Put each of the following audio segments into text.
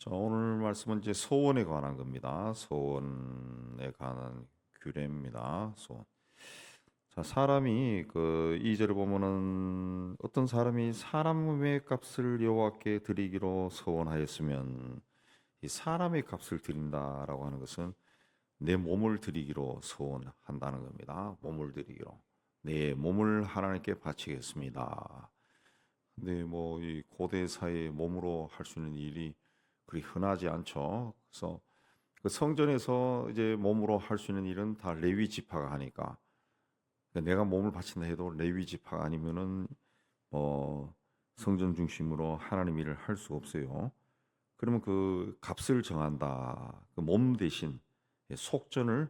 자, 오늘 말씀은 이제 소원에 관한 겁니다. 소원에 관한 규례입니다. 소원. 자, 사람이 그 2절을 보면은 어떤 사람이 사람의 값을 여호와께 드리기로 소원하였으면 이 사람의 값을 드린다라고 하는 것은 내 몸을 드리기로 소원한다는 겁니다. 몸을 드리기로. 내 몸을 하나님께 바치겠습니다. 근데 뭐 이 고대 사회에 몸으로 할 수 있는 일이 그리 흔하지 않죠. 그래서 그 성전에서 이제 몸으로 할 수 있는 일은 다 레위 지파가 하니까 그러니까 내가 몸을 바친다 해도 레위 지파가 아니면은 뭐 성전 중심으로 하나님 일을 할 수 없어요. 그러면 그 값을 정한다. 그 몸 대신 속전을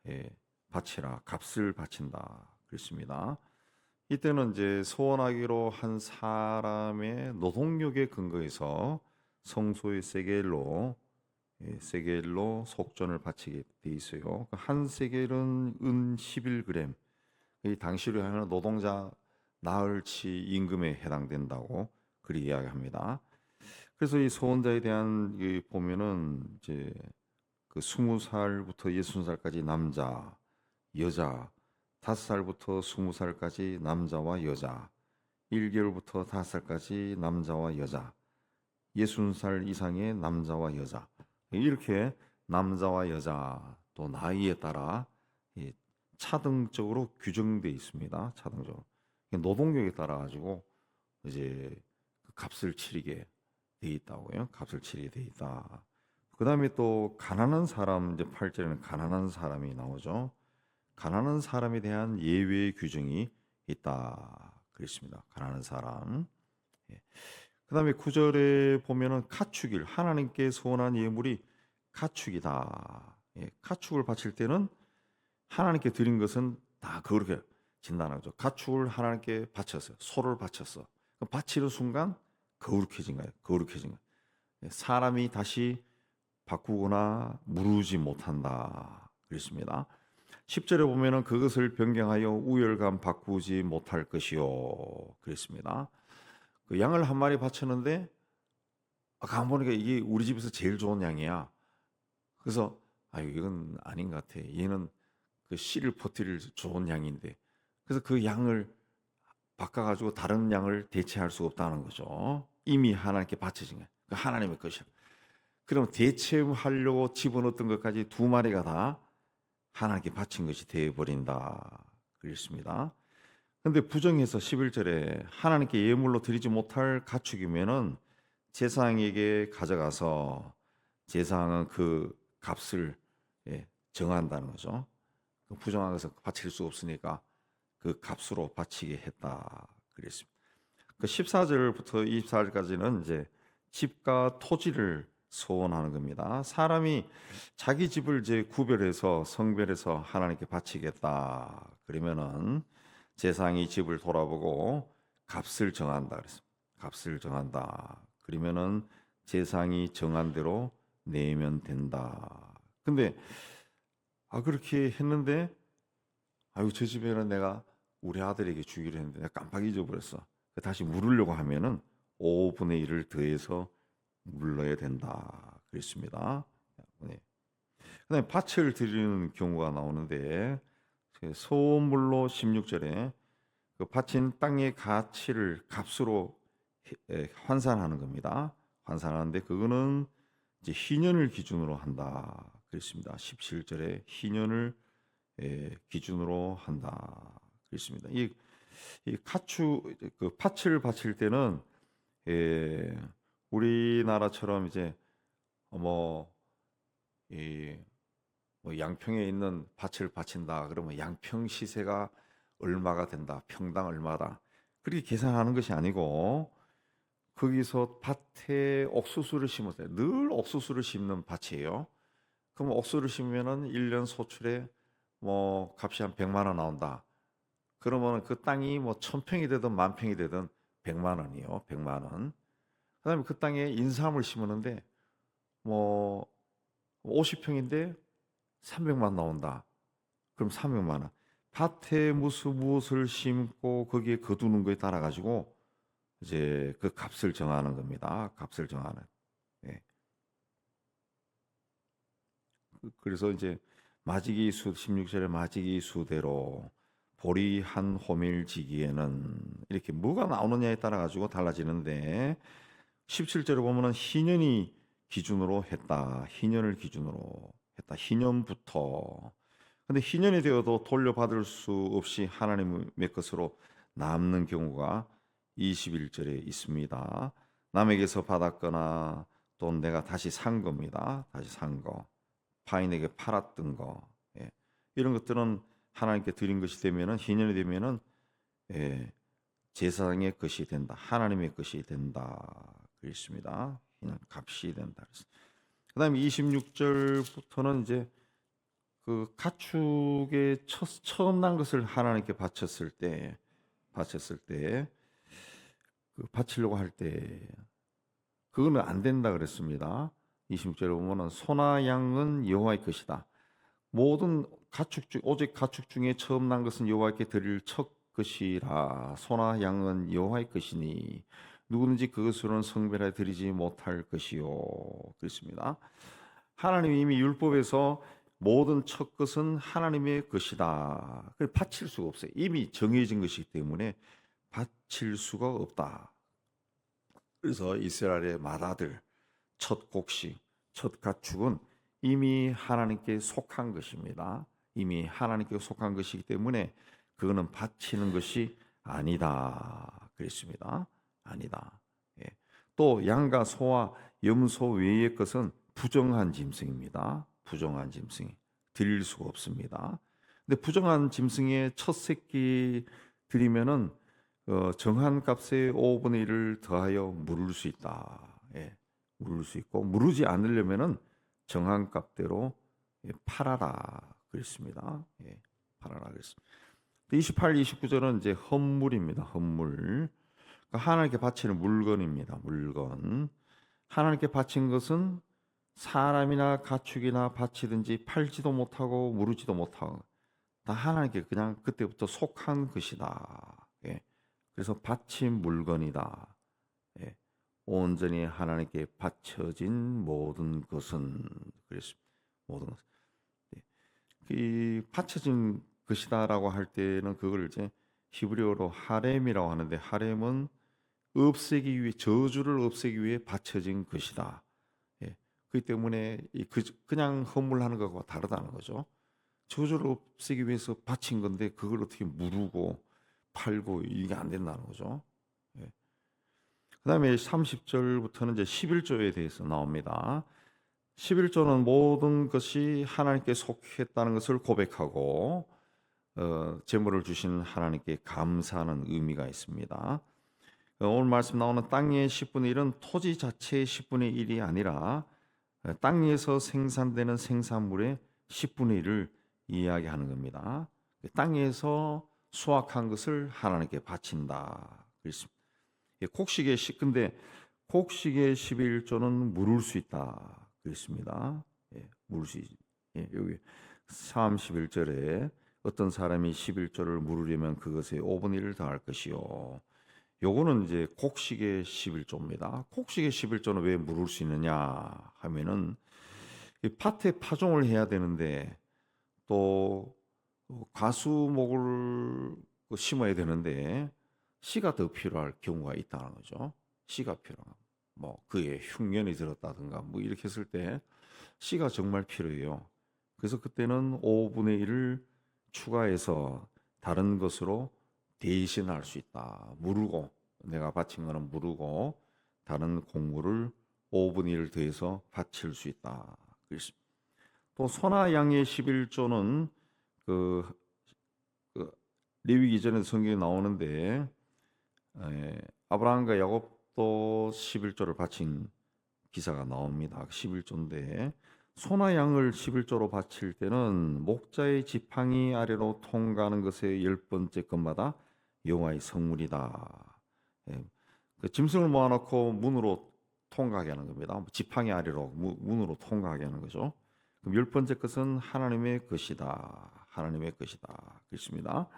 예, 바치라. 값을 바친다. 그렇습니다. 이때는 이제 소원하기로 한 사람의 노동력에 근거해서 성소의 세겔로 속전을 바치게 돼 있어요. 한 세겔은 은 11g. 이 당시로 하면 노동자 나흘치 임금에 해당된다고 그리 이야기합니다. 그래서 이 소원자에 대한 보면은 이제 그 20살부터 60살까지 남자, 여자, 5살부터 20살까지 남자와 여자, 1개월부터 5살까지 남자와 여자, 60살 이상의 남자와 여자, 이렇게 남자와 여자 또 나이에 따라 차등적으로 규정되어 있습니다. 차등적으로 노동력에 따라 가지고 이제 그 값을 치르게 돼 있다고요. 값을 치르게 돼 있다. 그다음에 또 가난한 사람 이제 8절에는 가난한 사람이 나오죠. 가난한 사람에 대한 예외 규정이 있다. 그랬습니다. 가난한 사람. 예. 그다음에 9절에 보면은 가축일 하나님께 소원한 예물이 가축이다. 예. 가축을 바칠 때는 하나님께 드린 것은 다 거룩해 진다는 거죠. 가축을 하나님께 바쳤어요. 소를 바쳤어. 바치는 순간 거룩해진 거예요. 거룩해진 거예요. 예. 사람이 다시 바꾸거나 무르지 못한다. 그랬습니다. 10절에 보면은 그것을 변경하여 우열감 바꾸지 못할 것이요. 그랬습니다. 그 양을 한 마리 바쳤는데 가만 보니까 이게 우리 집에서 제일 좋은 양이야. 그래서 아유 이건 아닌 것 같아. 얘는 그 씨를 퍼뜨릴 좋은 양인데. 그래서 그 양을 바꿔가지고 다른 양을 대체할 수 없다는 거죠. 이미 하나님께 바쳐진 거야. 그 하나님의 것이야. 그럼 대체하려고 집어넣었던 것까지 두 마리가 다 하나님께 바친 것이 되어버린다. 그랬습니다. 근데 부정해서 11절에 하나님께 예물로 드리지 못할 가축이면은 제사장에게 가져가서 제사장은 그 값을 정한다는 거죠. 그 부정한 것을 바칠 수 없으니까 그 값으로 바치게 했다. 그랬습니다. 그 14절부터 24절까지는 이제 집과 토지를 소원하는 겁니다. 사람이 자기 집을 이제 구별해서 성별해서 하나님께 바치겠다. 그러면은 제사장이 집을 돌아보고 값을 정한다 그랬습니다. 값을 정한다. 그러면은 제사장이 정한 대로 내면 된다. 근데 그렇게 했는데 아유 저 집에는 내가 우리 아들에게 주기로 했는데 내가 깜빡 잊어버렸어. 다시 물으려고 하면은 5분의 1을 더해서 물러야 된다. 그랬습니다. 네. 그다음에 밭을 드리는 경우가 나오는데 소물로 16절에 그 바친 땅의 가치를 값으로 환산하는 겁니다. 환산하는데 그거는 이제 희년을 기준으로 한다. 그랬습니다. 17절에 희년을 기준으로 한다. 그랬습니다. 이 가축 그 팥을 바칠 때는 우리나라처럼 이제 뭐 이 뭐 양평에 있는 밭을 바친다 그러면 양평 시세가 얼마가 된다 평당 얼마다 그렇게 계산하는 것이 아니고 거기서 밭에 옥수수를 심었어요. 늘 옥수수를 심는 밭이에요. 그럼 옥수수를 심으면은 1년 소출에 뭐 값이 한 100만 원 나온다. 그러면 그 땅이 뭐 1000평이 되든 10,000평이 되든 100만 원이요. 100만 원. 그다음에 그 땅에 인삼을 심었는데 뭐 50평인데 300만 나온다. 그럼 300만 원. 밭에 무엇을 심고 거기에 거두는 거에 따라 가지고 이제 그 값을 정하는 겁니다. 값을 정하는. 예. 그래서 이제 마지기 수 16절에 마지기 수대로 보리 한 호밀지기에는 이렇게 뭐가 나오느냐에 따라 가지고 달라지는데 17절에 보면은 희년이 기준으로 했다. 희년을 기준으로 했다. 희년부터. 근데 희년이 되어도 돌려받을 수 없이 하나님의 것으로 남는 경우가 21절에 있습니다. 남에게서 받았거나 또 내가 다시 산 겁니다. 다시 산 거. 타인에게 팔았던 거. 예. 이런 것들은 하나님께 드린 것이 되면은 희년이 되면은 예, 제사장의 것이 된다. 하나님의 것이 된다. 그랬습니다. 그냥 값이 된다. 그다음에 26절부터는 이제 그 가축의 처음 난 것을 하나님께 바쳤을 때 그 바치려고 할 때 그거는 안 된다 그랬습니다. 26절에 보면은 소나 양은 여호와의 것이다. 모든 가축 중 오직 가축 중에 처음 난 것은 여호와께 드릴 첫 것이라. 소나 양은 여호와의 것이니 누구든지 그것으로는 성별하여 드리지 못할 것이요. 그렇습니다. 하나님이 이미 율법에서 모든 첫 것은 하나님의 것이다. 그걸 바칠 수가 없어요. 이미 정해진 것이기 때문에 바칠 수가 없다. 그래서 이스라엘의 맏아들, 첫 곡식, 첫 가축은 이미 하나님께 속한 것입니다. 이미 하나님께 속한 것이기 때문에 그거는 바치는 것이 아니다. 그랬습니다. 아니다. 예. 또 양과 소와 염소 외의 것은 부정한 짐승입니다. 부정한 짐승 드릴 수가 없습니다. 근데 부정한 짐승의 첫 새끼 드리면은 정한 값의 5분의 1을 더하여 물을 수 있다. 예. 물을 수 있고 물르지 않으려면은 정한 값대로 팔아라 그랬습니다. 예. 팔아라 그랬습니다. 28, 29절은 이제 헌물입니다. 헌물. 하나님께 바치는 물건입니다. 물건. 하나님께 바친 것은 사람이나 가축이나 바치든지 팔지도 못하고 무르지도 못하고 다 하나님께 그냥 그때부터 속한 것이다. 예. 그래서 바친 물건이다. 예. 온전히 하나님께 바쳐진 모든 것은 그랬습니다. 모든 것. 예. 이 바쳐진 것이다라고 할 때는 그걸 이제 히브리어로 하렘이라고 하는데 하렘은 없애기 위해 저주를 없애기 위해 바쳐진 것이다. 예. 그렇기 때문에 그냥 헌물하는 것과 다르다는 거죠. 저주를 없애기 위해서 바친 건데 그걸 어떻게 무르고 팔고 이게 안 된다는 거죠. 예. 그다음에 30절부터는 이제 11조에 대해서 나옵니다. 11조는 모든 것이 하나님께 속했다는 것을 고백하고 재물을 주신 하나님께 감사하는 의미가 있습니다. 오늘 말씀 나오는 땅의 10분의 1은 토지 자체의 10분의 1이 아니라 땅에서 생산되는 생산물의 10분의 1을 이야기하는 겁니다. 땅에서 수확한 것을 하나님께 바친다. 그렇습니다. 근데 곡식의 11조는 물을 수 있다. 그렇습니다. 물을 수 여기 31절에 어떤 사람이 11조를 물으려면 그것에 5분의 1을 더할 것이요. 요거는 이제 곡식의 11조입니다. 곡식의 11조는 왜 물을 수 있느냐 하면은 밭에 파종을 해야 되는데 또 과수목을 심어야 되는데 씨가 더 필요할 경우가 있다는 거죠. 씨가 필요한 뭐 그에 흉년이 들었다든가 뭐 이렇게 했을 때 씨가 정말 필요해요. 그래서 그때는 5분의 1을 추가해서 다른 것으로 대신할 수 있다. 무르고 내가 바친 거는 무르고 다른 곡물을 5분의 1을 더해서 바칠 수 있다. 또 소나 양의 11조는 그 레위기 전에 성경에 나오는데 아브라함과 야곱도 11조를 바친 기사가 나옵니다. 11조인데 소나 양을 11조로 바칠 때는 목자의 지팡이 아래로 통과하는 것의 10번째 것마다 여호와의 성물이다. 그 짐승을 모아놓고 문으로 통과하게 하는 겁니다. 지팡이 아래로 문으로 통과하게 하는 거죠. 그럼 10번째 것은 하나님의 것이다. 하나님의 것이다. 그렇습니다.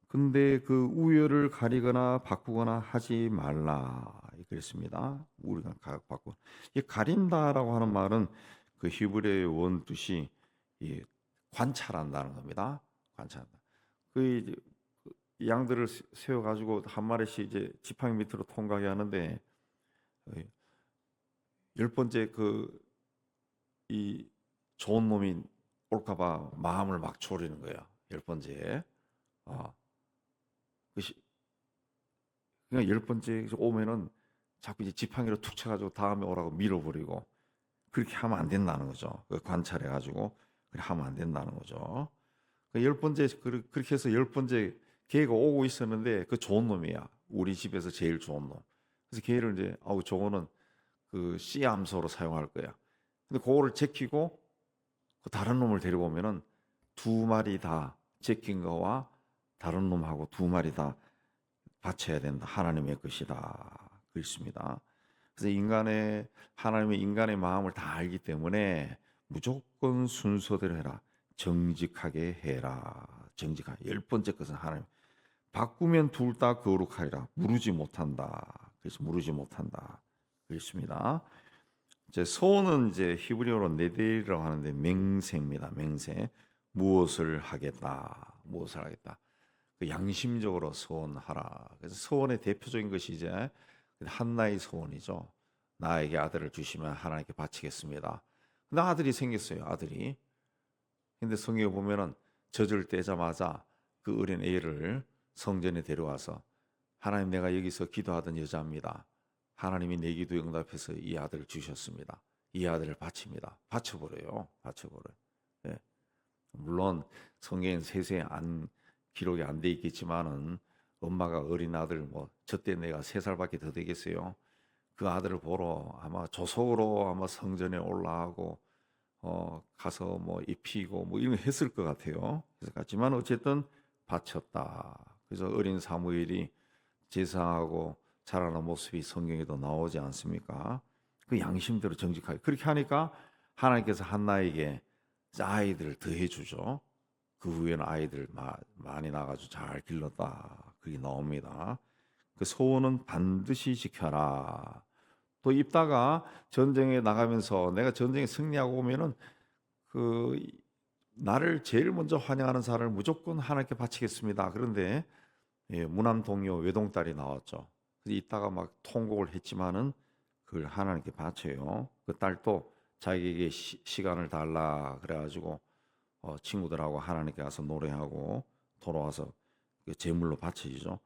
근데 그 우열을 가리거나 바꾸거나 하지 말라. 그랬습니다. 우리가 바꾸. 이 가린다라고 하는 말은 그 히브리어의 원 뜻이 이 관찰한다는 겁니다. 관찰한다. 그 이제 양들을 세워 가지고 한 마리씩 이제 지팡이 밑으로 통과하게 하는데 열 번째 이 좋은 놈이 올까봐 마음을 막 졸이는 거야. 열 번째. 아, 그러니까 열 번째 오면은 자꾸 이제 지팡이로 툭 쳐가지고 다음에 오라고 밀어버리고 그렇게 하면 안 된다는 거죠. 관찰해가지고 그렇게 하면 안 된다는 거죠. 열 번째 그렇게 해서 열 번째 개가 오고 있었는데 그 좋은 놈이야. 우리 집에서 제일 좋은 놈. 그래서 개를 이제 저거는 그 씨암소로 사용할 거야. 근데 그거를 제키고 그 다른 놈을 데리고 오면은 두 마리 다 제킨 거와 다른 놈하고 두 마리 다 바쳐야 된다. 하나님의 것이다. 그렇습니다. 그래서 하나님의 인간의 마음을 다 알기 때문에 무조건 순서대로 해라. 정직하게 해라. 정직하게. 열 번째 것은 하나님. 바꾸면 둘 다 거룩하리라. 무르지 못한다. 그래서 무르지 못한다. 그렇습니다. 이제 소원은 이제 히브리어로 네델이라고 하는데 맹세입니다. 맹세. 무엇을 하겠다. 무엇을 하겠다. 그 양심적으로 소원하라. 그래서 소원의 대표적인 것이 이제 한나의 소원이죠. 나에게 아들을 주시면 하나님께 바치겠습니다. 근데 아들이 생겼어요. 아들이. 근데 성경에 보면은 젖을 떼자마자 그 어린 애를 성전에 데려와서 하나님, 내가 여기서 기도하던 여자입니다. 하나님이 내 기도에 응답해서 이 아들을 주셨습니다. 이 아들을 바칩니다. 바쳐버려요. 바쳐버려요. 예. 물론 성경엔 세세히 기록이 안 돼 있겠지만은 엄마가 어린 아들 저때 내가 3살밖에 더 되겠어요. 그 아들을 보러 아마 조속으로 아마 성전에 올라가고 가서 입히고 이런 거 했을 것 같아요. 그래서 같지만 어쨌든 바쳤다. 그래서 어린 사무엘이 제사하고 자라는 모습이 성경에도 나오지 않습니까? 그 양심대로 정직하게 그렇게 하니까 하나님께서 한나에게 아이들을 더해 주죠. 그 후에는 아이들 많이 나가지고 잘 길렀다. 그게 나옵니다. 그 소원은 반드시 지켜라. 또 입다가 전쟁에 나가면서 내가 전쟁에 승리하고 오면은 그 나를 제일 먼저 환영하는 사람을 무조건 하나님께 바치겠습니다. 그런데 무남 동료 외동딸이 나왔죠. 그래서 이따가 막 통곡을 했지만은 그걸 하나님께 바쳐요. 그 딸도 자기에게 시간을 달라 그래가지고 친구들하고 하나님께 가서 노래하고 돌아와서 제물로 바쳐지죠.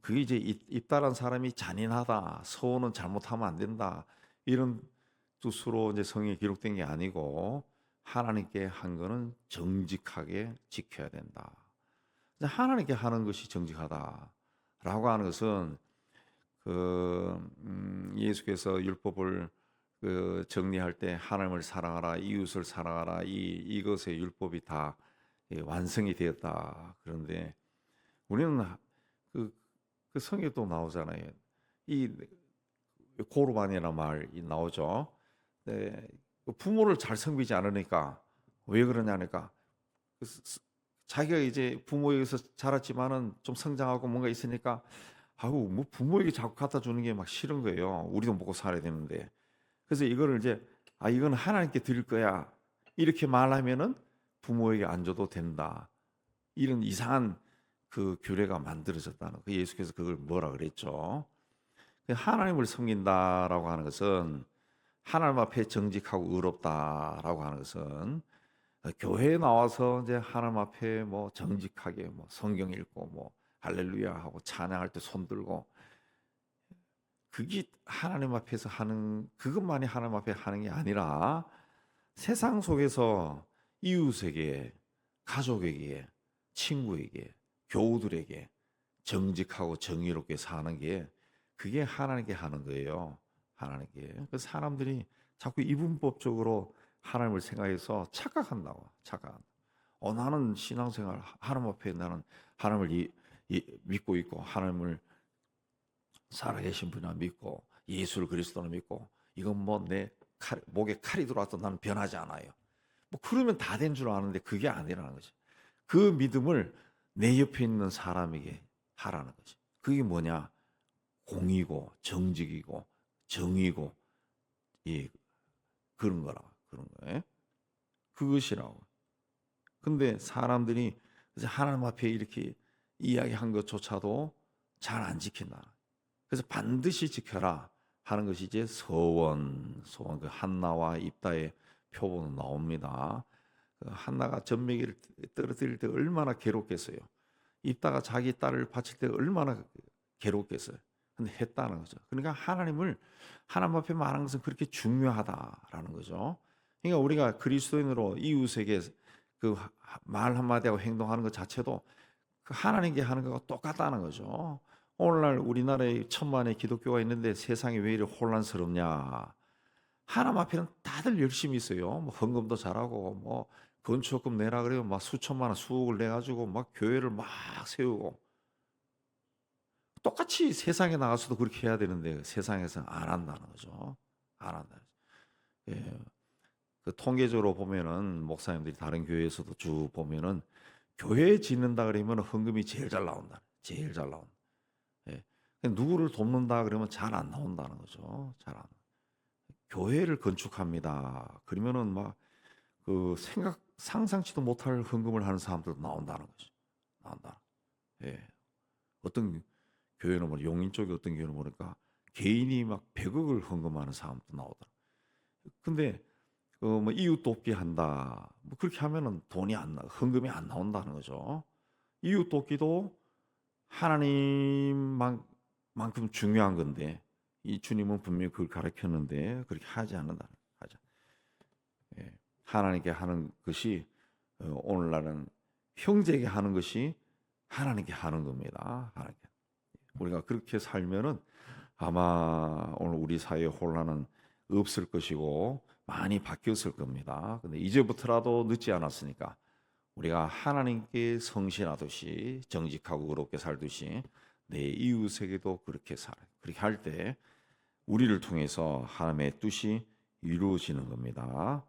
그게 이제 입다란 사람이 잔인하다, 소원은 잘못하면 안 된다 이런 뜻으로 이제 성경에 기록된 게 아니고 하나님께 한 거는 정직하게 지켜야 된다. 하나님께 하는 것이 정직하다라고 하는 것은 예수께서 율법을 정리할 때 하나님을 사랑하라, 이웃을 사랑하라, 이것의 율법이 다 완성이 되었다. 그런데 우리는 그 성경에 또 나오잖아요. 이 고르반이라는 말이 나오죠. 네, 부모를 잘 섬기지 않으니까 왜 그러냐니까 자기가 이제 부모에게서 자랐지만은 좀 성장하고 뭔가 있으니까 부모에게 자꾸 갖다 주는 게 막 싫은 거예요. 우리도 먹고 살아야 되는데. 그래서 이거를 이제 이건 하나님께 드릴 거야 이렇게 말하면은 부모에게 안 줘도 된다. 이런 이상한 그 규례가 만들어졌다는 거. 예수께서 그걸 뭐라 그랬죠? 하나님을 섬긴다라고 하는 것은 하나님 앞에 정직하고 의롭다라고 하는 것은 교회에 나와서 이제 하나님 앞에 정직하게 성경 읽고 할렐루야 하고 찬양할 때 손 들고 그게 하나님 앞에서 하는 그것만이 하나님 앞에 하는 게 아니라 세상 속에서 이웃에게, 가족에게, 친구에게, 교우들에게 정직하고 정의롭게 사는 게 그게 하나님께 하는 거예요. 하나님께. 그 사람들이 자꾸 이분법적으로 하나님을 생각해서 착각한다고. 나는 신앙생활 하나님 앞에 나는 하나님을 믿고 있고 하나님을 살아계신 분이나 믿고 예수를 그리스도를 믿고 이건 내 목에 칼이 들어와도 나는 변하지 않아요. 그러면 다 된 줄 아는데 그게 아니라는 거지. 그 믿음을 내 옆에 있는 사람에게 하라는 거지. 그게 뭐냐? 공의고 정직이고 정의고 그런 거라. 그런 거예요. 그것이라고. 근데 사람들이 이제 하나님 앞에 이렇게 이야기한 것조차도 잘 안 지킨다. 그래서 반드시 지켜라 하는 것이 이제 소원 그 한나와 입다의 표본은 나옵니다. 그 한나가 젖먹이를 떨어뜨릴 때 얼마나 괴롭겠어요. 입다가 자기 딸을 바칠 때 얼마나 괴롭겠어요. 근데 했다는 거죠. 그러니까 하나님 앞에 말하는 것은 그렇게 중요하다라는 거죠. 그러니까 우리가 그리스도인으로 이웃에게 그 말 한마디하고 행동하는 것 자체도 그 하나님께 하는 것과 똑같다는 거죠. 오늘날 우리나라에 천만의 기독교가 있는데 세상이 왜 이렇게 혼란스럽냐? 하나님 앞에는 다들 열심히 있어요. 뭐 헌금도 잘하고 뭐 건축금 내라 그래요. 막 수천만 원 수억을 내 가지고 막 교회를 막 세우고 똑같이 세상에 나가서도 그렇게 해야 되는데 세상에서는 안 한다는 거죠. 안 한다. 예. 그 통계적으로 보면은 목사님들이 다른 교회에서도 쭉 보면은 교회 짓는다 그러면 헌금이 제일 잘 나온다. 제일 잘 나온다. 예. 누구를 돕는다 그러면 잘 안 나온다는 거죠. 잘 안. 교회를 건축합니다. 그러면은 막 그 상상치도 못할 헌금을 하는 사람들도 나온다는 거죠. 나온다. 예. 어떤 교회는 뭐 용인 쪽에 어떤 교회는 보니까 개인이 막 100억을 헌금하는 사람도 나오더라. 근데 뭐 이웃 돕기 한다. 뭐 그렇게 하면은 헌금이 안 나온다는 거죠. 이웃 돕기도 하나님만큼 중요한 건데 이 주님은 분명히 그걸 가르쳤는데 그렇게 하지 않는다. 하자. 예. 하나님께 하는 것이 오늘날은 형제에게 하는 것이 하나님께 하는 겁니다. 하나님께. 우리가 그렇게 살면은 아마 오늘 우리 사회의 혼란은 없을 것이고 많이 바뀌었을 겁니다. 근데 이제부터라도 늦지 않았으니까 우리가 하나님께 성실하듯이 정직하고 의롭게 살듯이 내 이웃에게도 그렇게 살아. 그렇게 할 때 우리를 통해서 하나님의 뜻이 이루어지는 겁니다.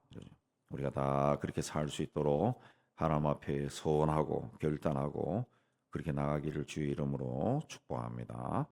우리가 다 그렇게 살 수 있도록 하나님 앞에 서원하고 결단하고 그렇게 나가기를 주의 이름으로 축복합니다.